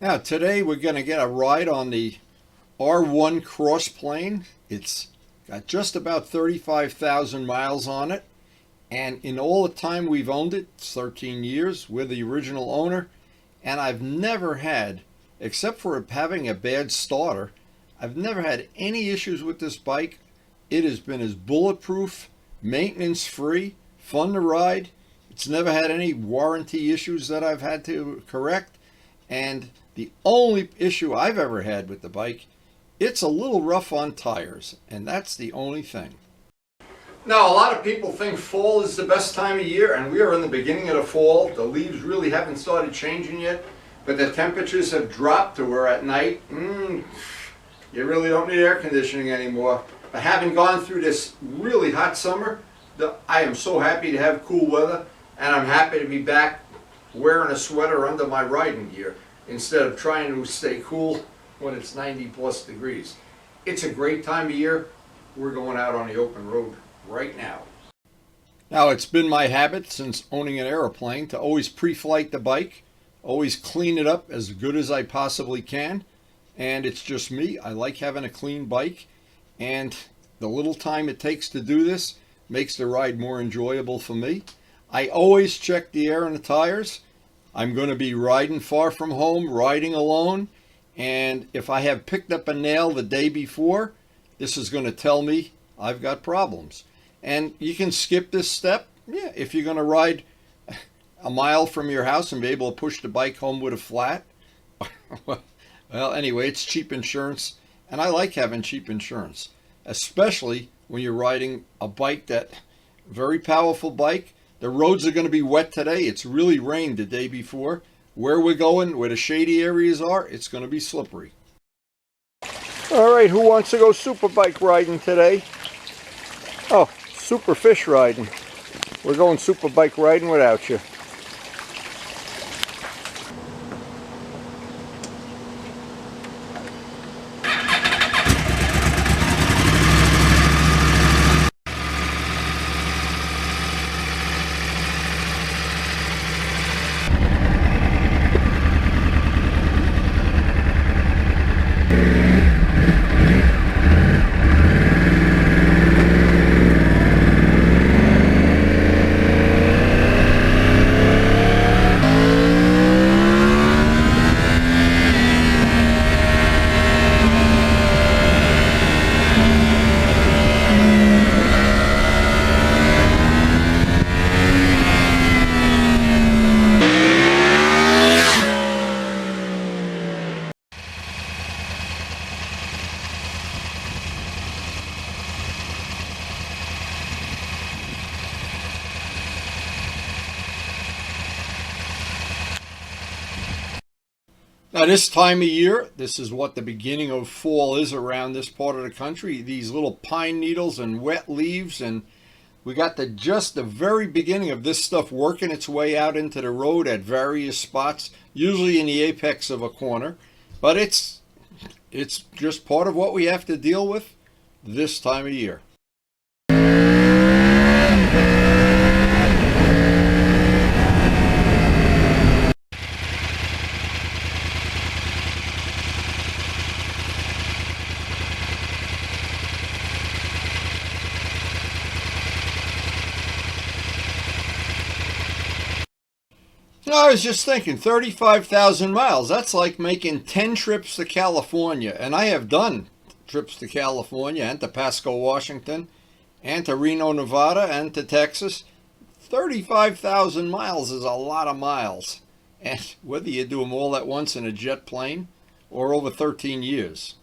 Now today we're going to get a ride on the R1 Crossplane. It's got just about 35,000 miles on it, and in all the time we've owned it, it's 13 years, we're the original owner, and I've never had, except for having a bad starter, I've never had any issues with this bike. It has been as bulletproof, maintenance free, fun to ride. It's never had any warranty issues that I've had to correct. And the only issue I've ever had with the bike, it's a little rough on tires, and that's the only thing. Now, a lot of people think fall is the best time of year, and we are in the beginning of the fall. The leaves really haven't started changing yet, but the temperatures have dropped to where at night, you really don't need air conditioning anymore. But having gone through this really hot summer, I am so happy to have cool weather, and I'm happy to be back wearing a sweater under my riding gear instead of trying to stay cool when it's 90+ degrees. It's a great time of year. We're going out on the open road right now. Now, it's been my habit since owning an airplane to always pre-flight the bike, always clean it up as good as I possibly can. And it's just me. I like having a clean bike, and the little time it takes to do this makes the ride more enjoyable for me. I always check the air in the tires. I'm going to be riding far from home, riding alone, and if I have picked up a nail the day before, this is going to tell me I've got problems. And you can skip this step. Yeah, if you're going to ride a mile from your house and be able to push the bike home with a flat. Well, anyway, it's cheap insurance, and I like having cheap insurance, especially when you're riding a bike very powerful bike. The roads are going to be wet today. It's really rained the day before. Where we're going, where the shady areas are, it's going to be slippery. All right, who wants to go super bike riding today? Oh, super fish riding. We're going super bike riding without you. Now, this time of year, this is what the beginning of fall is around this part of the country. These little pine needles and wet leaves, and we got just the very beginning of this stuff working its way out into the road at various spots, usually in the apex of a corner. But it's just part of what we have to deal with this time of year. I was just thinking, 35,000 miles, that's like making 10 trips to California. And I have done trips to California and to Pasco, Washington, and to Reno, Nevada, and to Texas. 35,000 miles is a lot of miles. And whether you do them all at once in a jet plane or over 13 years.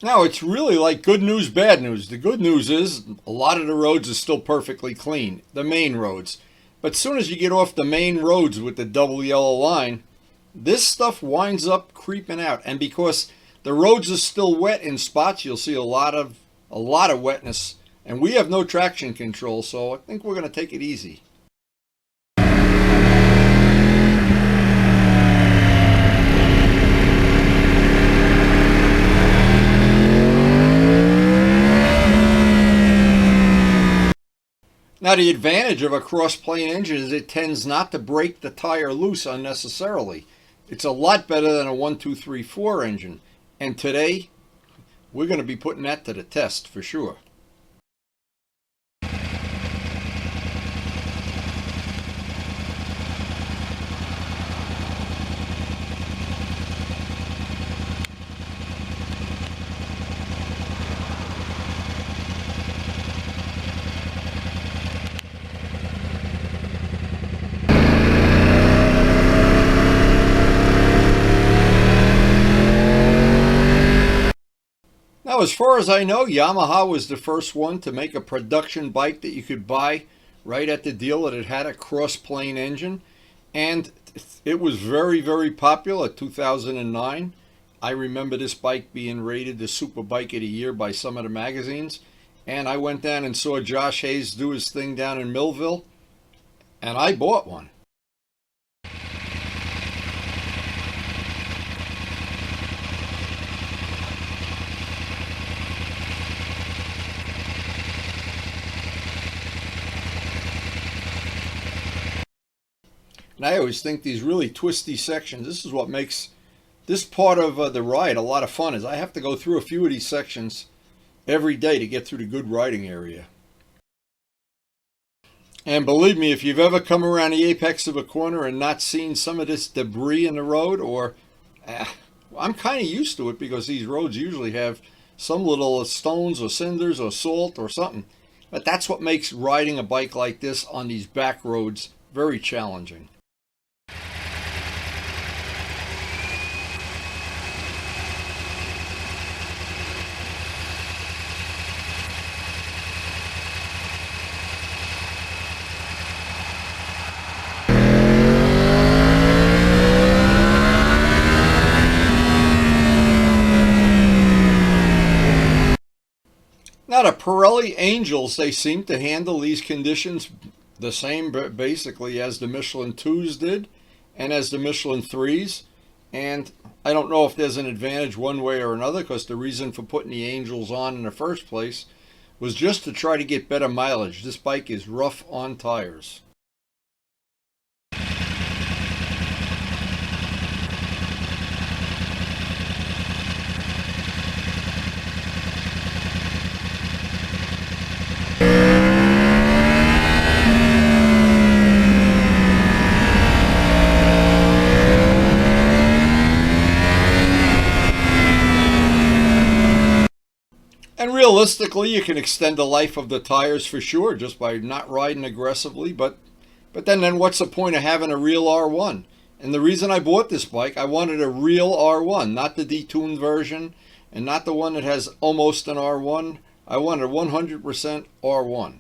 Now, it's really like good news, bad news. The good news is a lot of the roads are still perfectly clean, the main roads. But soon as you get off the main roads with the double yellow line, this stuff winds up creeping out. And because the roads are still wet in spots, you'll see a lot of wetness. And we have no traction control, so I think we're going to take it easy. Now, the advantage of a cross-plane engine is it tends not to break the tire loose unnecessarily. It's a lot better than a 1, 2, 3, 4 engine. And today, we're going to be putting that to the test for sure. Now, as far as I know, Yamaha was the first one to make a production bike that you could buy right at the dealer that had a cross-plane engine. And it was very, very popular. 2009. I remember this bike being rated the super bike of the year by some of the magazines. And I went down and saw Josh Hayes do his thing down in Millville. And I bought one. And I always think these really twisty sections, this is what makes this part of the ride a lot of fun, is I have to go through a few of these sections every day to get through the good riding area. And believe me, if you've ever come around the apex of a corner and not seen some of this debris in the road, I'm kind of used to it because these roads usually have some little stones or cinders or salt or something. But that's what makes riding a bike like this on these back roads very challenging. Now, the Pirelli Angels, they seem to handle these conditions the same basically as the Michelin 2s did and as the Michelin 3s. And I don't know if there's an advantage one way or another, because the reason for putting the Angels on in the first place was just to try to get better mileage. This bike is rough on tires. And realistically, you can extend the life of the tires for sure just by not riding aggressively. But then what's the point of having a real R1? And the reason I bought this bike, I wanted a real R1, not the detuned version and not the one that has almost an R1. I wanted a 100% R1.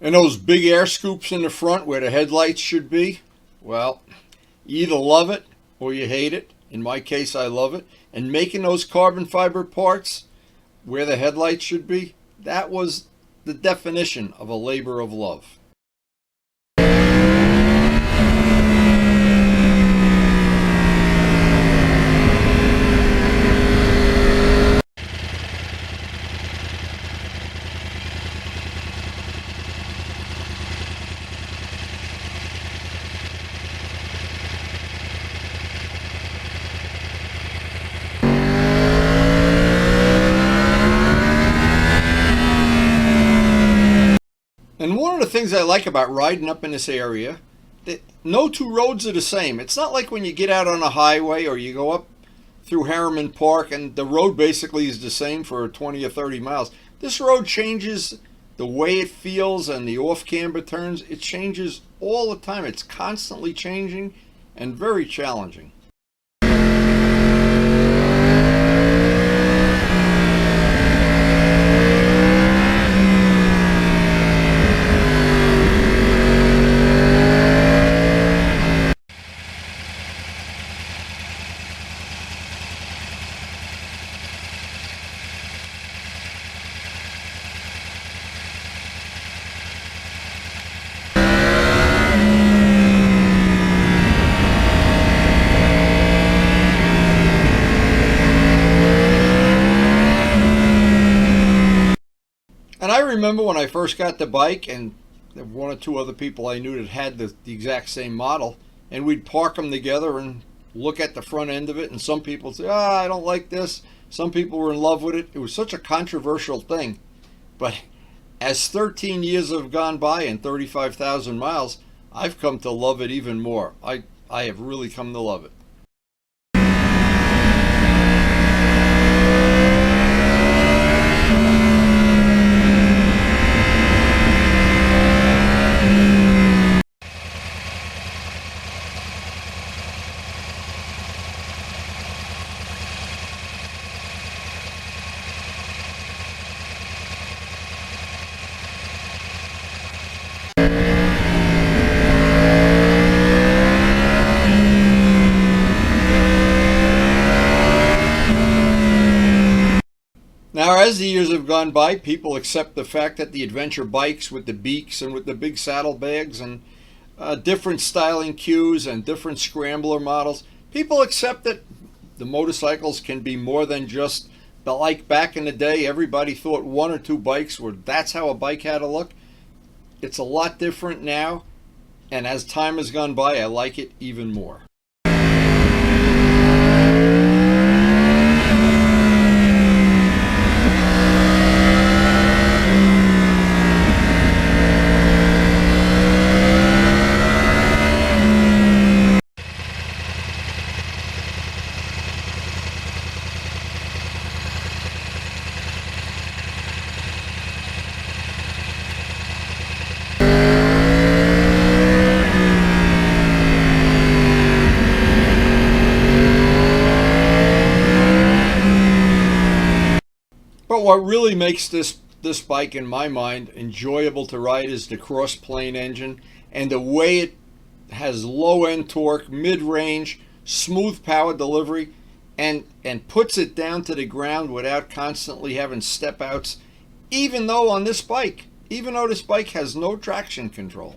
And those big air scoops in the front where the headlights should be, well, you either love it or you hate it. In my case, I love it. And making those carbon fiber parts where the headlights should be, that was the definition of a labor of love. And one of the things I like about riding up in this area No two roads are the same. It's not like when you get out on a highway or you go up through Harriman Park and the road basically is the same for 20 or 30 miles. This road changes the way it feels and the off-camber turns. It changes all the time. It's constantly changing and very challenging. And I remember when I first got the bike, and there were one or two other people I knew that had the exact same model, and we'd park them together and look at the front end of it, and some people would say, I don't like this. Some people were in love with it. It was such a controversial thing. But as 13 years have gone by and 35,000 miles, I've come to love it even more. I have really come to love it. Now, as the years have gone by, people accept the fact that the adventure bikes with the beaks and with the big saddlebags and different styling cues and different scrambler models, people accept that the motorcycles can be more than just like back in the day. Everybody thought one or two bikes were, that's how a bike had to look. It's a lot different now, and as time has gone by, I like it even more. But what really makes this bike, in my mind, enjoyable to ride is the Crossplane engine and the way it has low end torque, mid-range, smooth power delivery, and puts it down to the ground without constantly having step outs, even though this bike has no traction control.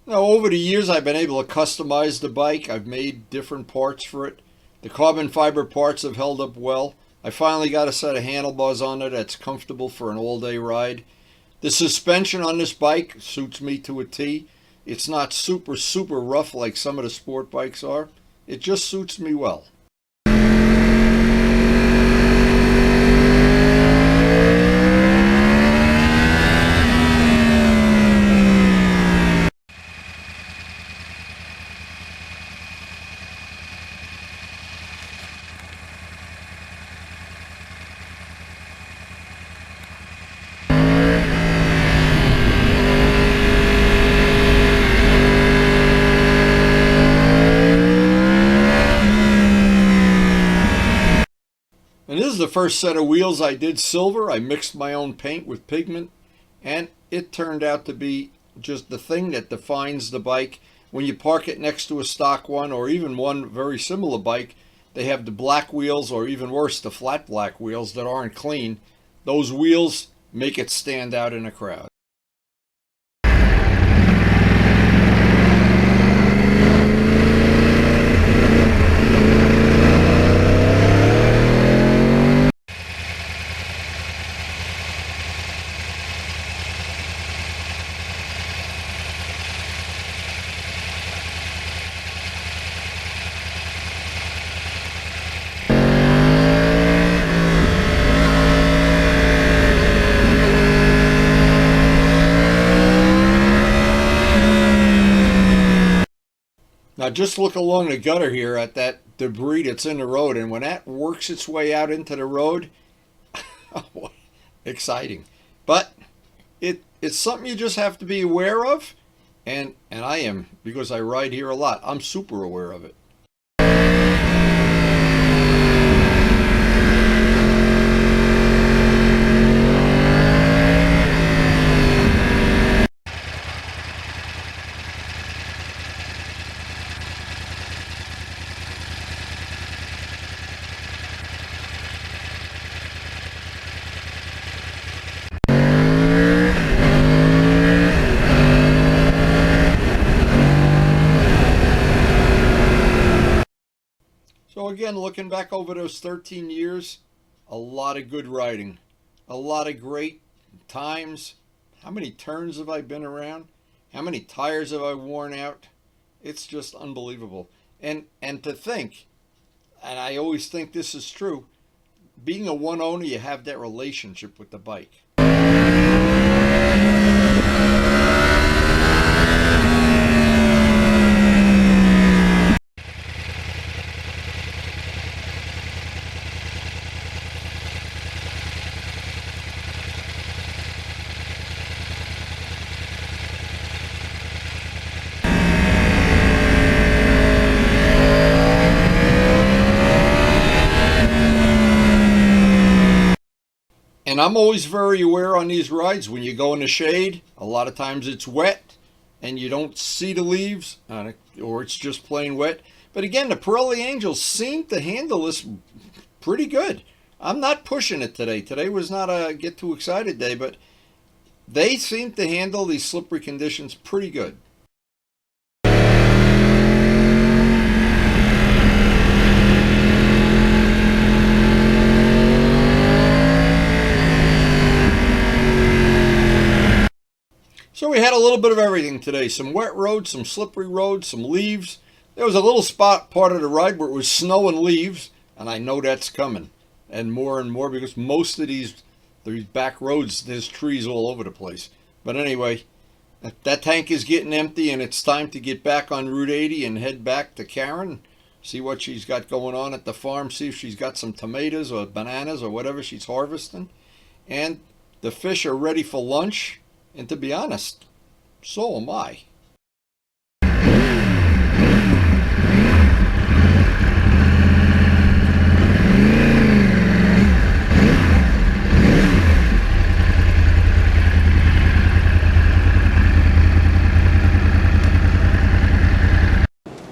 Now, over the years, I've been able to customize the bike. I've made different parts for it. The carbon fiber parts have held up well. I finally got a set of handlebars on it that's comfortable for an all-day ride. The suspension on this bike suits me to a T. It's not super rough like some of the sport bikes are. It just suits me well. And this is the first set of wheels I did silver. I mixed my own paint with pigment, and it turned out to be just the thing that defines the bike. When you park it next to a stock one, or even one very similar bike, they have the black wheels, or even worse, the flat black wheels that aren't clean. Those wheels make it stand out in a crowd. Now just look along the gutter here at that debris that's in the road, and when that works its way out into the road, oh boy, exciting. But it's something you just have to be aware of, and I am, because I ride here a lot. I'm super aware of it. So again, looking back over those 13 years, a lot of good riding, a lot of great times. How many turns have I been around? How many tires have I worn out? It's just unbelievable. And to think, and I always think this is true, being a one owner, you have that relationship with the bike. And I'm always very aware on these rides, when you go in the shade, a lot of times it's wet and you don't see the leaves, or it's just plain wet. But again, the Pirelli Angels seem to handle this pretty good. I'm not pushing it today. Today was not a get too excited day, but they seem to handle these slippery conditions pretty good. So we had a little bit of everything today. Some wet roads, some slippery roads, some leaves. There was a little spot part of the ride where it was snow and leaves, and I know that's coming. And more, because most of these back roads, there's trees all over the place. But anyway, that tank is getting empty, and it's time to get back on Route 80 and head back to Karen. See what she's got going on at the farm. See if she's got some tomatoes or bananas or whatever she's harvesting. And the fish are ready for lunch. And to be honest, so am I.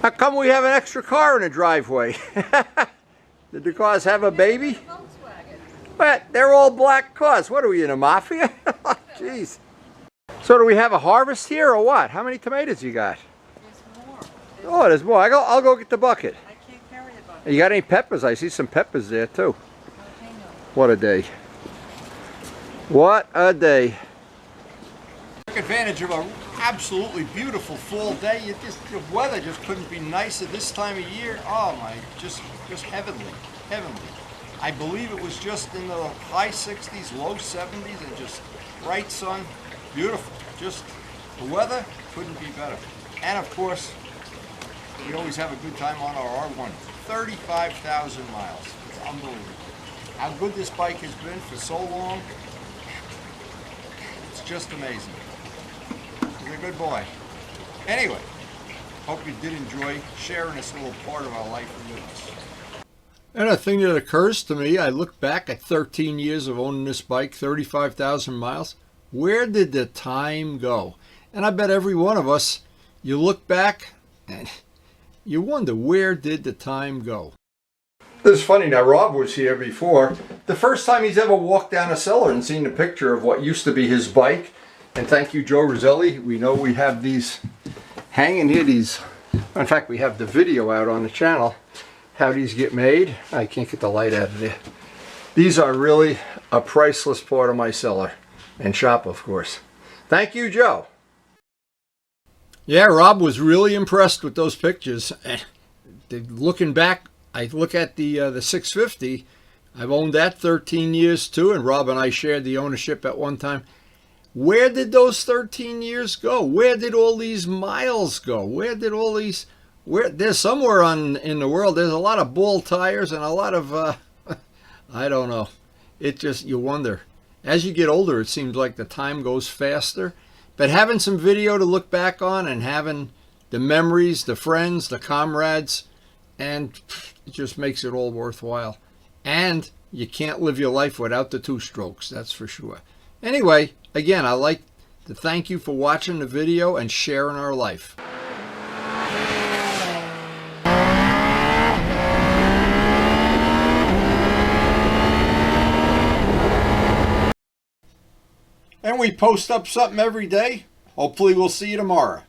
How come we have an extra car in the driveway? Did the cars have a baby? But they're all black cars. What are we, in a mafia? Jeez. So do we have a harvest here or what? How many tomatoes you got? There's more. Oh, there's more. I'll go get the bucket. I can't carry the bucket. You got any peppers? I see some peppers there too. Okay, no. What a day. What a day. Took advantage of an absolutely beautiful fall day. The weather just couldn't be nicer this time of year. Oh my, just heavenly, heavenly. I believe it was just in the high 60s, low 70s, and just bright sun. Beautiful. Just the weather couldn't be better. And of course, we always have a good time on our R1. 35,000 miles. It's unbelievable. How good this bike has been for so long. It's just amazing. He's a good boy. Anyway, hope you did enjoy sharing this little part of our life with us. And a thing that occurs to me, I look back at 13 years of owning this bike, 35,000 miles. Where did the time go? And I bet every one of us, you look back and you wonder, where did the time go? This is funny. Now, Rob was here before. The first time he's ever walked down a cellar and seen a picture of what used to be his bike. And thank you, Joe Roselli. We know we have these hanging here. In fact, we have the video out on the channel, how these get made. I can't get the light out of there. These are really a priceless part of my cellar. And shop, of course. Thank you, Joe. Yeah, Rob was really impressed with those pictures. Looking back, I look at the 650. I've owned that 13 years too, and Rob and I shared the ownership at one time. Where did those 13 years go? Where did all these miles go? Where did all these there's somewhere in the world there's a lot of ball tires and a lot of I don't know. It just, you wonder. As you get older, it seems like the time goes faster. But having some video to look back on and having the memories, the friends, the comrades, and it just makes it all worthwhile. And you can't live your life without the two-strokes, that's for sure. Anyway, again, I like to thank you for watching the video and sharing our life. And we post up something every day. Hopefully we'll see you tomorrow.